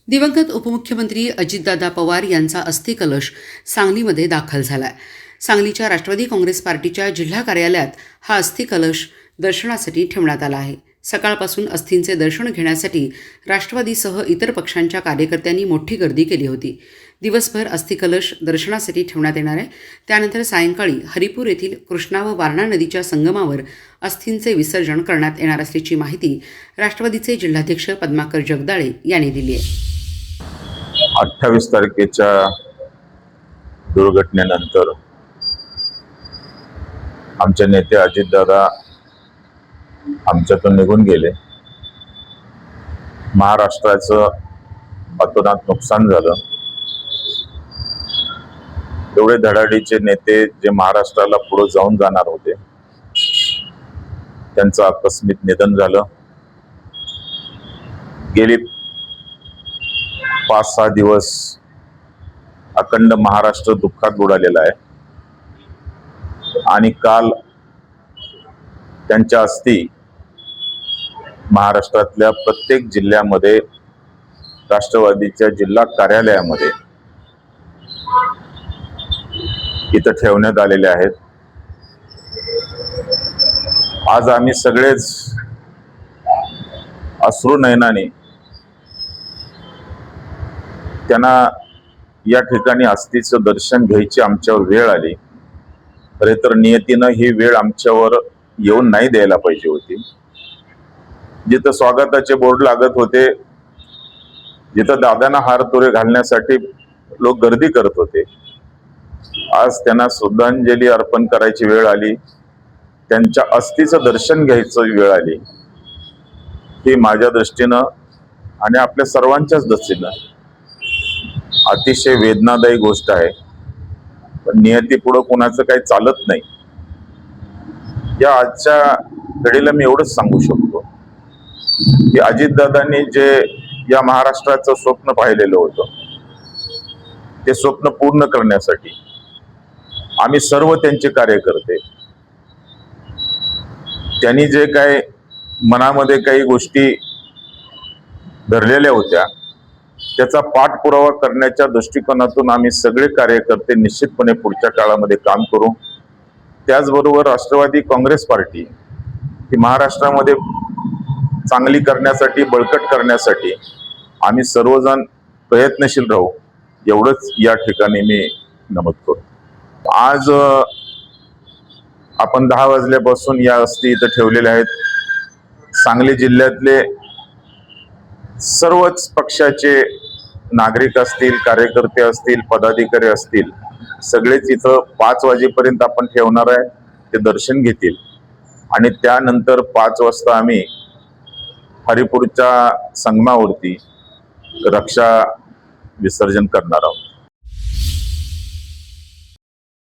दिवंगत उपमुख्यमंत्री अजितदादा पवार यांचा अस्थिकलश सांगलीमध्ये दाखल झालाय। सांगलीच्या राष्ट्रवादी काँग्रेस पार्टीच्या जिल्हा कार्यालयात हा अस्थिकलश दर्शनासाठी ठेवण्यात आला आहे। सकाळपासून अस्थींचे दर्शन घेण्यासाठी राष्ट्रवादीसह इतर पक्षांच्या कार्यकर्त्यांनी मोठी गर्दी केली होती। दिवसभर अस्थिकलश दर्शनासाठी ठेवण्यात येणार आहे। त्यानंतर सायंकाळी हरिपूर येथील कृष्णा व वारणा नदीच्या संगमावर अस्थींचे विसर्जन करण्यात येणार असल्याची माहिती राष्ट्रवादीचे जिल्हाध्यक्ष पद्माकर जगदाळे यांनी दिली आहे। 28 तारखेच्या दुर्घटनेनंतर आमचे नेते अजितदादा आमच्यातून निघून गेले। महाराष्ट्राचं अतोनात नुकसान झालं। एवढे धडाडीचे नेते जे महाराष्ट्राला पुढे जाऊन जाणार होते, त्यांचं आकस्मिक निधन झालं। गेली 5-6 दिवस अखंड महाराष्ट्र दुःखात बुडालेला आहे आणि काल त्यांच्या अस्थी महाराष्ट्रातल्या प्रत्येक जिल्ह्यामध्ये राष्ट्रवादीच्या जिल्हा कार्यालयामध्ये इथं ठेवण्यात आलेले आहेत। आज आम्ही सगळेच अश्रू नयनाने त्यांना या ठिकाणी अस्थीचं दर्शन घ्यायची आमच्यावर वेळ आली। खरे तर नियतीनं ही वेळ आमच्यावर येऊन नाही द्यायला पाहिजे होती। जिथं स्वागताचे बोर्ड लागत होते, जिथं दादांना हार तुरे घालण्यासाठी लोक गर्दी करत होते, आज त्यांना श्रद्धांजली अर्पण करायची वेळ आली, त्यांच्या अस्थीचं दर्शन घ्यायची वेळ आली। ही माझ्या दृष्टीनं आणि आपल्या सर्वांच्याच दृष्टीनं अतिशय वेदनादायी गोष्ट आहे। पण नियती पुढे कोणाचं काही चालत नाही। या आजच्या घडीला मी एवढंच सांगू शकतो की अजितदादांनी जे या महाराष्ट्राचं स्वप्न पाहिलेलं होतं, ते स्वप्न पूर्ण करण्यासाठी आम्ही सर्व त्यांचे कार्यकर्ते, त्यांनी जे काय मनामध्ये काही गोष्टी धरलेल्या होत्या, त्याचा पाठपुरावा करण्याच्या दृष्टिकोनातून आम्ही सगळे कार्यकर्ते निश्चितपणे पुढच्या काळामध्ये काम करू। त्याचबरोबर राष्ट्रवादी काँग्रेस पार्टी ही महाराष्ट्रामध्ये चांगली करण्यासाठी, बळकट करण्यासाठी आम्ही सर्वजण प्रयत्नशील राहू, एवढंच या ठिकाणी मी नमूद करतो। आज आपण 10 वाजल्यापासून या अस्थी इथं ठेवलेल्या आहेत। सांगली जिल्ह्यातले सर्वच पक्षाचे नागरिक असतील, कार्यकर्ते असतील, पदाधिकारी असतील, सगळेच इथं 5 वाजेपर्यंत आपण ठेवणार आहे। ते दर्शन घेतील आणि त्यानंतर 5 वाजता आम्ही हरिपूरच्या संगमावरती रक्षा विसर्जन करणार आहोत।